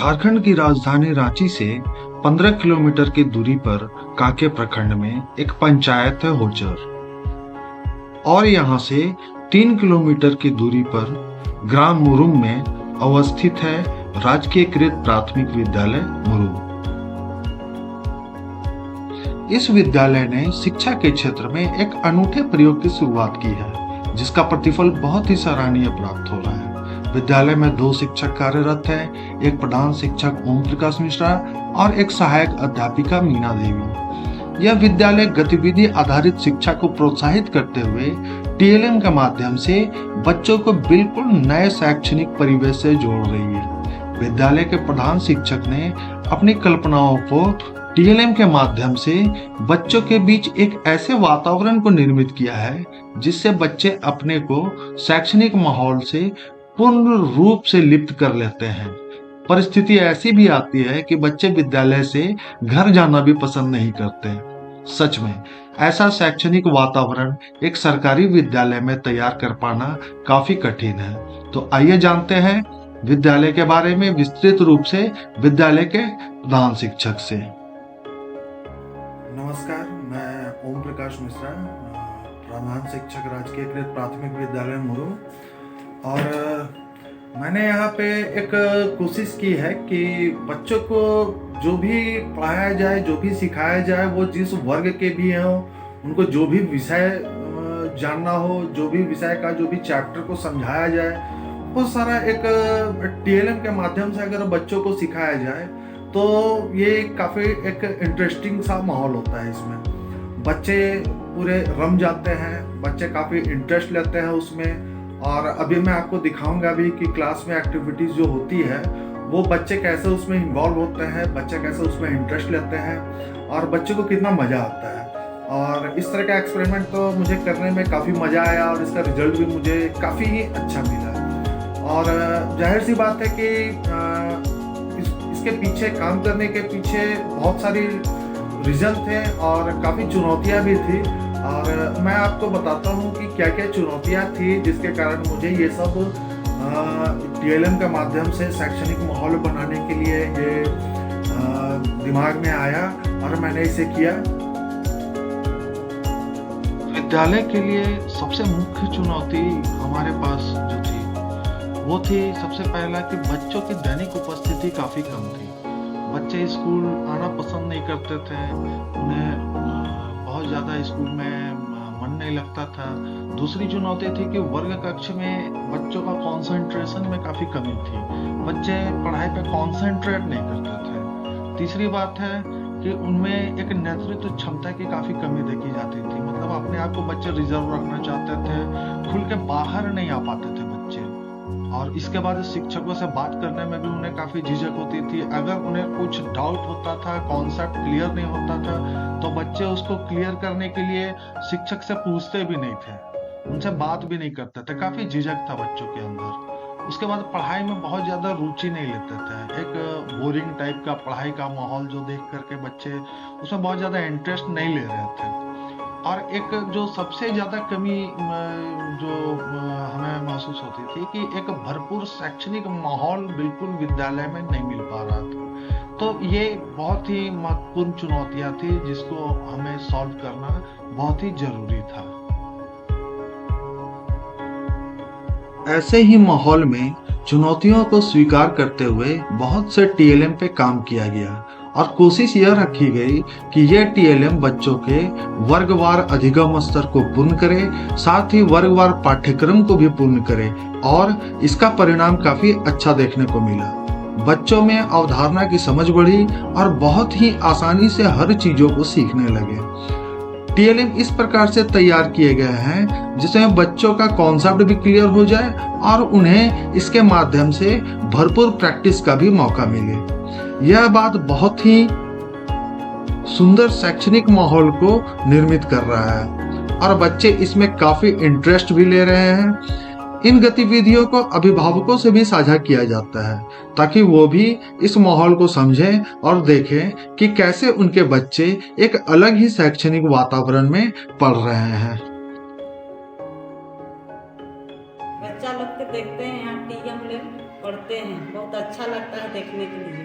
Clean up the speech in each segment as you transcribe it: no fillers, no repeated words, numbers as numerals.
झारखंड की राजधानी रांची से 15 किलोमीटर की दूरी पर कांके प्रखंड में एक पंचायत है होचर और यहाँ से 3 किलोमीटर की दूरी पर ग्राम मुरुम में अवस्थित है राजकीयकृत प्राथमिक विद्यालय मुरुम। इस विद्यालय ने शिक्षा के क्षेत्र में एक अनूठे प्रयोग की शुरुआत की है, जिसका प्रतिफल बहुत ही सराहनीय प्राप्त हो रहा है। विद्यालय में 2 शिक्षक कार्यरत हैं, एक प्रधान शिक्षक ओम प्रकाश मिश्रा और एक सहायक अध्यापिका मीना देवी। यह विद्यालय गतिविधि आधारित शिक्षा को प्रोत्साहित करते हुए टीएलएम के माध्यम से बच्चों को बिल्कुल नए शैक्षणिक परिवेश से जोड़ रही है। विद्यालय के प्रधान शिक्षक ने अपनी कल्पनाओं को टीएलएम के माध्यम से बच्चों के बीच एक ऐसे वातावरण को निर्मित किया है जिससे बच्चे अपने को शैक्षणिक माहौल से पूर्ण रूप से लिप्त कर लेते हैं। परिस्थिति ऐसी भी आती है कि बच्चे विद्यालय से घर जाना भी पसंद नहीं करते। सच में ऐसा शैक्षणिक वातावरण एक सरकारी विद्यालय में तैयार कर पाना काफी कठिन है। तो आइए जानते हैं विद्यालय के बारे में विस्तृत रूप से विद्यालय के प्रधान शिक्षक से। नमस्कार, मैं ओम प्रकाश मिश्रा, प्रधान शिक्षक राजकीयकृत प्राथमिक विद्यालय मुरुम। और मैंने यहाँ पे एक कोशिश की है कि बच्चों को जो भी पढ़ाया जाए, जो भी सिखाया जाए, वो जिस वर्ग के भी हों, उनको जो भी विषय जानना हो, जो भी विषय का जो भी चैप्टर को समझाया जाए, वो सारा एक टीएलएम के माध्यम से अगर बच्चों को सिखाया जाए तो ये काफ़ी एक इंटरेस्टिंग सा माहौल होता है। इसमें बच्चे पूरे रम जाते हैं, बच्चे काफ़ी इंटरेस्ट लेते हैं उसमें। और अभी मैं आपको दिखाऊंगा भी कि क्लास में एक्टिविटीज़ जो होती है वो बच्चे कैसे उसमें इन्वॉल्व होते हैं, बच्चे कैसे उसमें इंटरेस्ट लेते हैं और बच्चे को कितना मज़ा आता है। और इस तरह का एक्सपेरिमेंट तो मुझे करने में काफ़ी मज़ा आया और इसका रिजल्ट भी मुझे काफ़ी अच्छा मिला। और जाहिर सी बात है कि इसके पीछे काम करने के पीछे बहुत सारी रीज़न थे और काफ़ी चुनौतियाँ भी थी। और मैं आपको बताता हूँ कि क्या क्या चुनौतियाँ थी जिसके कारण मुझे ये सब टीएलएम के माध्यम से शैक्षणिक माहौल बनाने के लिए ये दिमाग में आया और मैंने इसे किया। विद्यालय के लिए सबसे मुख्य चुनौती हमारे पास जो थी वो थी सबसे पहला कि बच्चों की दैनिक उपस्थिति काफ़ी कम थी। बच्चे स्कूल आना पसंद नहीं करते थे, उन्हें बहुत ज़्यादा स्कूल में मन नहीं लगता था। दूसरी चुनौती थी कि वर्ग कक्ष में बच्चों का कंसंट्रेशन में काफ़ी कमी थी, बच्चे पढ़ाई पे कंसंट्रेट नहीं करते थे। तीसरी बात है कि उनमें एक नेतृत्व क्षमता की काफ़ी कमी देखी जाती थी, मतलब अपने आप को बच्चे रिजर्व रखना चाहते थे, खुल के बाहर नहीं आ पाते थे बच्चे। और इसके बाद शिक्षकों से बात करने में भी उन्हें काफ़ी झिझक होती थी। अगर उन्हें कुछ डाउट होता था, कॉन्सेप्ट क्लियर नहीं होता था, तो बच्चे उसको क्लियर करने के लिए शिक्षक से पूछते भी नहीं थे, उनसे बात भी नहीं करते थे, काफ़ी झिझक था बच्चों के अंदर। उसके बाद पढ़ाई में बहुत ज़्यादा रुचि नहीं लेते थे, एक बोरिंग टाइप का पढ़ाई का माहौल जो देख करके बच्चे उसमें बहुत ज़्यादा इंटरेस्ट नहीं ले रहे थे। और एक जो सबसे ज़्यादा कमी जो हमें महसूस होती थी कि एक भरपूर शैक्षणिक माहौल बिल्कुल विद्यालय में नहीं मिल पा रहा था। तो ये बहुत ही महत्वपूर्ण चुनौतियाँ थी जिसको हमें सॉल्व करना बहुत ही जरूरी था। ऐसे ही माहौल में चुनौतियों को स्वीकार करते हुए बहुत से टीएलएम पे काम किया गया और कोशिश यह रखी गई कि यह टीएलएम बच्चों के वर्गवार अधिगम स्तर को पूर्ण करे, साथ ही वर्गवार पाठ्यक्रम को भी पूर्ण करे और इसका परिणाम काफ़ी अच्छा देखने को मिला। बच्चों में अवधारणा की समझ बढ़ी और बहुत ही आसानी से हर चीज़ों को सीखने लगे। टीएलएम इस प्रकार से तैयार किए गए हैं जिसमें बच्चों का कॉन्सेप्ट भी क्लियर हो जाए और उन्हें इसके माध्यम से भरपूर प्रैक्टिस का भी मौका मिले। यह बात बहुत ही सुंदर शैक्षणिक माहौल को निर्मित कर रहा है और बच्चे इसमें काफ़ी इंटरेस्ट भी ले रहे हैं। इन गतिविधियों को अभिभावकों से भी साझा किया जाता है ताकि वो भी इस माहौल को समझें और देखें कि कैसे उनके बच्चे एक अलग ही शैक्षणिक वातावरण में पढ़ रहे हैं। बच्चा लोग के देखते हैं यहाँ टीएम ले पढ़ते हैं, बहुत अच्छा अच्छा लगता है देखने के लिए।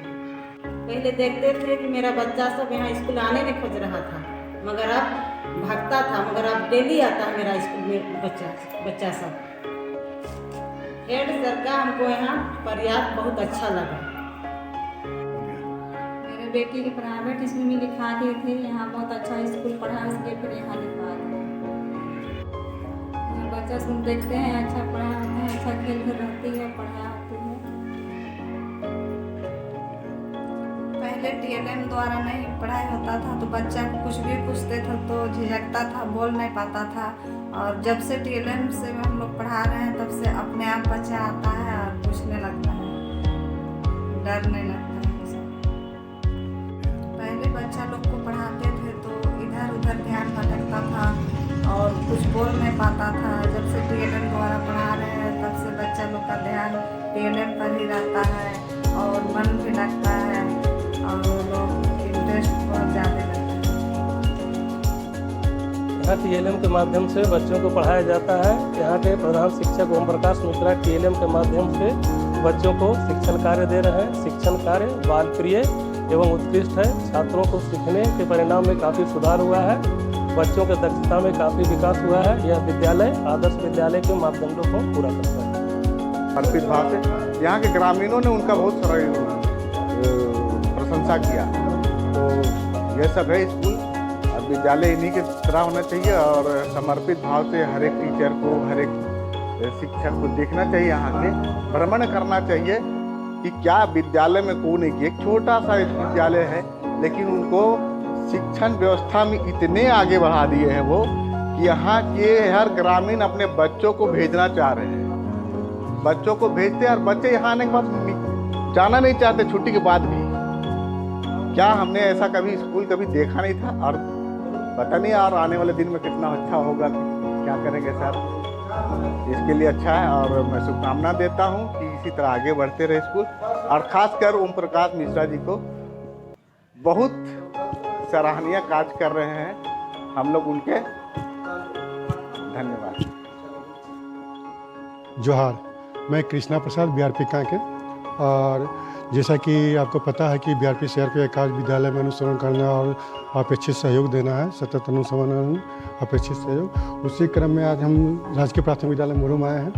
पहले देखते थे कि मेरा बच्चा सब यहाँ स्कूल आने नहीं खोज रहा था, मगर अब भागता था, मगर अब डेली आता है मेरा स्कूल में बच्चा सब। हेड सर का हमको यहाँ पर्याप्त बहुत अच्छा लगा। मेरे बेटी के प्राइवेट स्कूल में लिखा दिए थे, यहाँ बहुत अच्छा स्कूल पढ़ा, इसलिए फिर यहाँ लिखा दिया। बच्चा सब देखते हैं अच्छा पढ़ा होता है, अच्छा खेल कर रहती है, पढ़ा होती है। पहले टीएलएम द्वारा नहीं पढ़ाई होता था तो बच्चा को कुछ भी पूछते थे तो झिझकता था, बोल नहीं पाता था। और जब से टीएलएम से हम लोग पढ़ा रहे हैं तब से अपने आप बच्चा आता है और पूछने लगता है, डर नहीं लगता है सब। पहले बच्चा लोग को पढ़ाते थे तो इधर उधर ध्यान भटकता था और कुछ बोल नहीं पाता था। जब से टीएलएम द्वारा पढ़ा रहे हैं तब से बच्चा लोग का ध्यान टीएलएम पर ही रहता है और मन भी लगता है और लोग इंटरेस्ट बहुत ज़्यादा लगता है। यहाँ टीएलएम के माध्यम से बच्चों को पढ़ाया जाता है। यहाँ के प्रधान शिक्षक ओम प्रकाश मिश्रा टीएलएम के माध्यम से बच्चों को शिक्षण कार्य दे रहे हैं। शिक्षण कार्य बाल प्रिय एवं उत्कृष्ट है। छात्रों को सीखने के परिणाम में काफ़ी सुधार हुआ है। बच्चों के दक्षता में काफ़ी विकास हुआ है। यह विद्यालय आदर्श विद्यालय के मापदंडों को पूरा करता है। अर्पित भाव से यहाँ के ग्रामीणों ने उनका बहुत सारा प्रशंसा किया। तो यह सब है स्कूल और विद्यालय इन्हीं के तरह होना चाहिए और समर्पित भाव से हर एक टीचर को, हर एक शिक्षक को देखना चाहिए, यहाँ के भ्रमण करना चाहिए कि क्या विद्यालय में कौन है। एक छोटा सा विद्यालय है लेकिन उनको शिक्षण व्यवस्था में इतने आगे बढ़ा दिए हैं वो कि यहाँ के हर ग्रामीण अपने बच्चों को भेजना चाह रहे हैं। बच्चों को भेजते हैं और बच्चे यहाँ आने के बाद जाना नहीं चाहते छुट्टी के बाद भी। क्या हमने ऐसा कभी स्कूल कभी देखा नहीं था और पता नहीं और आने वाले दिन में कितना अच्छा होगा, क्या करेंगे सर। इसके लिए अच्छा है और मैं शुभकामना देता हूँ कि इसी तरह आगे बढ़ते रहे स्कूल। और ख़ासकर ओम प्रकाश मिश्रा जी को बहुत सराहनीय कार्य कर रहे हैं हम लोग उनके। धन्यवाद। जोहार, मैं कृष्णा प्रसाद बीआरपी कांके। और जैसा कि आपको पता है कि बीआरपी शहर के एकाध विद्यालय में अनुसरण करना और अपेक्षित सहयोग देना है, सतत अनुसरण अपेक्षित सहयोग। उसी क्रम में आज हम राजकीय प्राथमिक विद्यालय मुरुम आए हैं।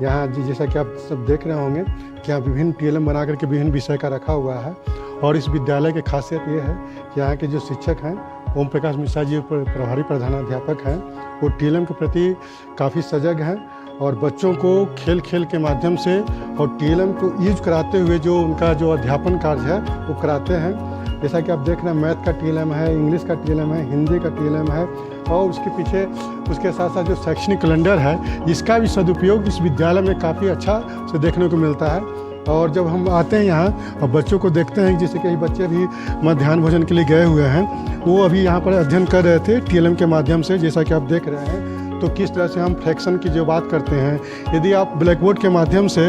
यहाँ जैसा कि आप सब देख रहे होंगे कि यहाँ विभिन्न टीएलएम बना करके विभिन्न विषय का रखा हुआ है। और इस विद्यालय की खासियत ये है कि यहाँ के जो शिक्षक हैं ओम प्रकाश मिश्रा जी प्रभारी प्रधानाध्यापक हैं, वो टीएलएम के प्रति काफ़ी सजग हैं और बच्चों को खेल खेल के माध्यम से और टीएलएम को यूज कराते हुए जो उनका जो अध्यापन कार्य है वो कराते हैं। जैसा कि आप देख रहे हैं मैथ का टीएलएम है, इंग्लिश का टीएलएम है, हिंदी का टीएलएम है और उसके पीछे उसके साथ साथ जो शैक्षणिक कैलेंडर है इसका भी सदुपयोग इस विद्यालय में काफ़ी अच्छा से देखने को मिलता है। और जब हम आते हैं यहाँ और बच्चों को देखते हैं, जैसे कई बच्चे भी मध्याह्न भोजन के लिए गए हुए हैं, वो अभी यहाँ पर अध्ययन कर रहे थे टीएलएम के माध्यम से। जैसा कि आप देख रहे हैं तो किस तरह से हम फ्रैक्शन की जो बात करते हैं, यदि आप ब्लैक बोर्ड के माध्यम से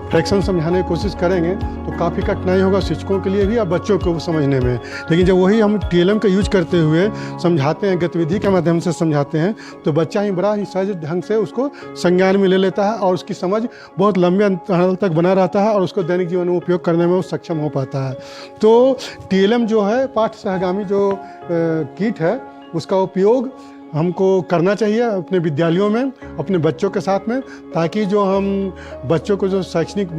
फ्रैक्शन समझाने की कोशिश करेंगे तो काफ़ी कठिनाई होगा शिक्षकों के लिए भी और बच्चों को समझने में। लेकिन जब वही हम टीएलएम का यूज करते हुए समझाते हैं, गतिविधि के माध्यम से समझाते हैं, तो बच्चा ही बड़ा ही सहज ढंग से उसको संज्ञान में ले लेता है और उसकी समझ बहुत लंबे अंतराल तक बना रहता है और उसको दैनिक जीवन में उपयोग करने में वो सक्षम हो पाता है। तो टीएलएम जो है पाठ्य सहगामी जो किट है उसका उपयोग हमको करना चाहिए अपने विद्यालयों में, अपने बच्चों के साथ में, ताकि जो हम बच्चों को जो शैक्षणिक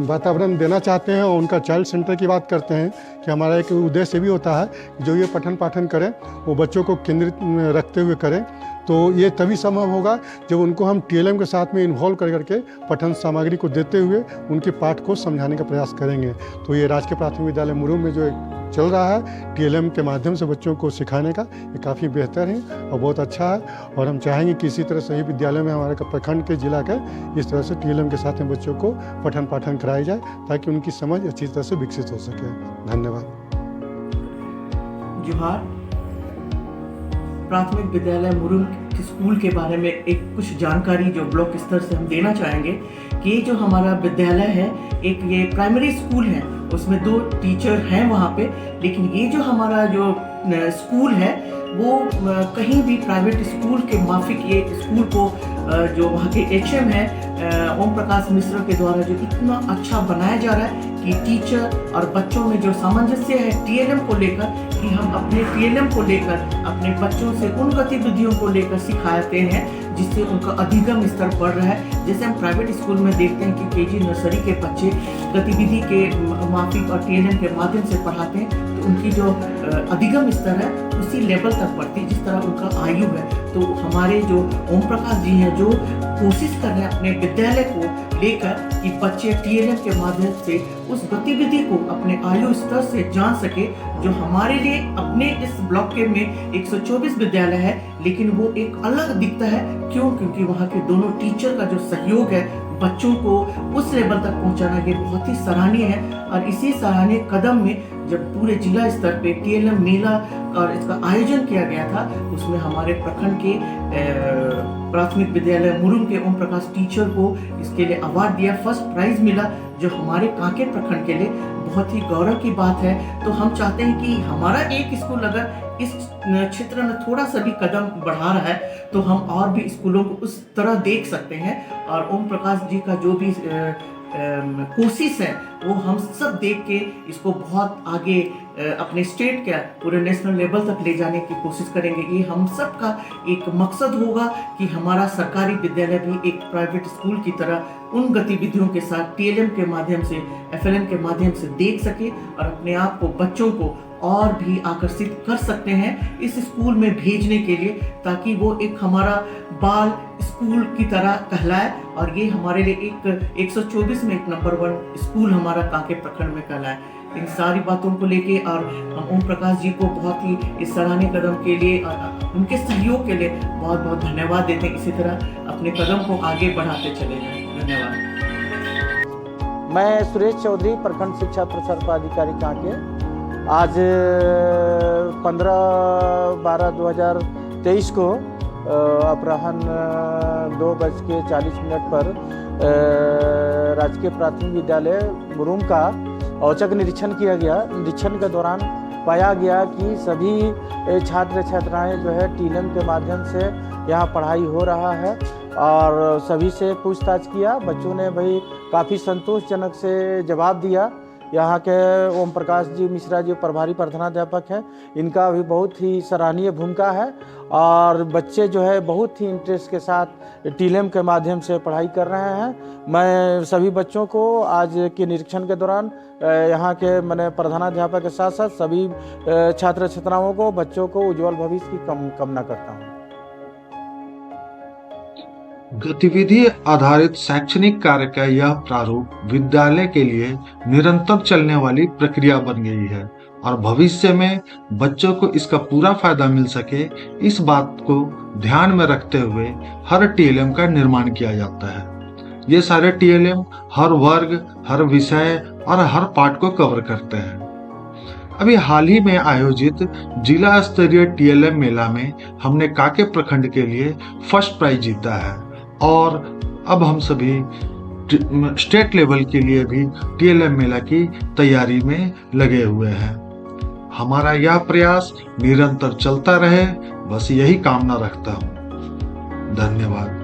वातावरण देना चाहते हैं और उनका चाइल्ड सेंटर की बात करते हैं कि हमारा एक उद्देश्य भी होता है कि जो ये पठन पाठन करें वो बच्चों को केंद्रित रखते हुए करें। तो ये तभी संभव होगा जब उनको हम टीएलएम के साथ में इन्वॉल्व कर करके पठन सामग्री को देते हुए उनके पाठ को समझाने का प्रयास करेंगे। तो ये राजकीय प्राथमिक विद्यालय मुरुम में जो चल रहा है टीएलएम के माध्यम से बच्चों को सिखाने का, ये काफ़ी बेहतर है और बहुत अच्छा है। और हम चाहेंगे कि इसी तरह सही विद्यालय में हमारे प्रखंड के जिला के इस तरह से टीएलएम के साथ में बच्चों को पठन पाठन कराई जाए ताकि उनकी समझ अच्छी तरह से विकसित हो सके। धन्यवाद। जोहार, प्राथमिक विद्यालय मुरुम स्कूल के बारे में एक कुछ जानकारी जो ब्लॉक स्तर से हम देना चाहेंगे कि जो हमारा विद्यालय है एक ये प्राइमरी स्कूल है उसमें 2 टीचर हैं वहाँ पे, लेकिन ये जो हमारा जो स्कूल है वो कहीं भी प्राइवेट स्कूल के माफिक ये स्कूल को जो वहाँ के एचएम है ओम प्रकाश मिश्रा के द्वारा जो इतना अच्छा बनाया जा रहा है कि टीचर और बच्चों में जो सामंजस्य है टीएलएम को लेकर, कि हम अपने टीएलएम को लेकर अपने बच्चों से उन गतिविधियों को लेकर सिखाते हैं जिससे उनका अधिगम स्तर बढ़ रहा है। जैसे हम प्राइवेट स्कूल में देखते हैं कि केजी नर्सरी के बच्चे गतिविधि के माफिक और टीएलएम के माध्यम से पढ़ाते हैं, तो उनकी जो अधिगम स्तर है उसी लेवल तक बढ़ती है जिस तरह उनका आयु है। तो हमारे जो ओम प्रकाश जी हैं जो कोशिश कर रहे हैं अपने विद्यालय को लेकर कि बच्चे टीएलएम के माध्यम से उस गतिविधि को अपने आयु स्तर से जान सके, जो हमारे लिए अपने इस ब्लॉक के में 124 विद्यालय है, लेकिन वो एक अलग दिखता है। क्यों? क्योंकि वहाँ के दोनों टीचर का जो सहयोग है बच्चों को उस लेवल तक पहुंचाना, ये बहुत ही सराहनीय है। और इसी सराहनीय कदम में जब पूरे जिला स्तर पे टीएलएम मेला और इसका आयोजन किया गया था, उसमें हमारे प्रखंड के प्राथमिक विद्यालय मुरुम के ओम प्रकाश टीचर को इसके लिए अवार्ड दिया, फर्स्ट प्राइज मिला, जो हमारे कांके प्रखंड के लिए बहुत ही गौरव की बात है। तो हम चाहते हैं कि हमारा एक स्कूल अगर इस क्षेत्र में थोड़ा सा भी कदम बढ़ा रहा है तो हम और भी स्कूलों को उस तरह देख सकते हैं। और ओम प्रकाश जी का जो भी कोशिश है वो हम सब देख के इसको बहुत आगे अपने स्टेट का पूरे नेशनल लेवल तक ले जाने की कोशिश करेंगे। ये हम सब का एक मकसद होगा कि हमारा सरकारी विद्यालय भी एक प्राइवेट स्कूल की तरह उन गतिविधियों के साथ टीएलएम के माध्यम से, एफएलएम के माध्यम से देख सके और अपने आप को, बच्चों को और भी आकर्षित कर सकते हैं इस स्कूल में भेजने के लिए, ताकि वो एक हमारा बाल स्कूल की तरह कहलाए। और ये हमारे लिए एक 124 में एक नंबर 1 स्कूल हमारा कांके प्रखंड में कहलाए। इन सारी बातों को लेके और हम ओम प्रकाश जी को बहुत ही इस सराहनीय कदम के लिए और उनके सहयोग के लिए बहुत बहुत धन्यवाद देते हैं। इसी तरह अपने कदम को आगे बढ़ाते चले जाएं। धन्यवाद। मैं सुरेश चौधरी, प्रखंड शिक्षा प्रसार पदाधिकारी कांके। आज 15/12/2023 को अपराह्न 2:40 पर राजकीय प्राथमिक विद्यालय मुरुम का औचक निरीक्षण किया गया। निरीक्षण के दौरान पाया गया कि सभी छात्र छात्राएं जो है टीएलएम के माध्यम से यहाँ पढ़ाई हो रहा है और सभी से पूछताछ किया। बच्चों ने भाई काफ़ी संतोषजनक से जवाब दिया। यहाँ के ओम प्रकाश जी मिश्रा जी प्रभारी प्रधानाध्यापक हैं, इनका भी बहुत ही सराहनीय भूमिका है और बच्चे जो है बहुत ही इंटरेस्ट के साथ टीएलएम के माध्यम से पढ़ाई कर रहे हैं। मैं सभी बच्चों को आज के निरीक्षण के दौरान यहाँ के मैंने प्रधानाध्यापक के साथ साथ सभी छात्र छात्राओं को, बच्चों को उज्जवल भविष्य की कामना करता हूँ। गतिविधि आधारित शैक्षणिक कार्य का यह प्रारूप विद्यालय के लिए निरंतर चलने वाली प्रक्रिया बन गई है और भविष्य में बच्चों को इसका पूरा फायदा मिल सके, इस बात को ध्यान में रखते हुए हर टीएलएम का निर्माण किया जाता है। ये सारे टीएलएम हर वर्ग, हर विषय और हर पाठ को कवर करते हैं। अभी हाल ही में आयोजित जिला स्तरीय टीएलएम मेला में हमने कांके प्रखंड के लिए फर्स्ट प्राइज जीता है और अब हम सभी स्टेट लेवल के लिए भी टीएलएम मेला की तैयारी में लगे हुए हैं। हमारा यह प्रयास निरंतर चलता रहे, बस यही कामना रखता हूँ। धन्यवाद।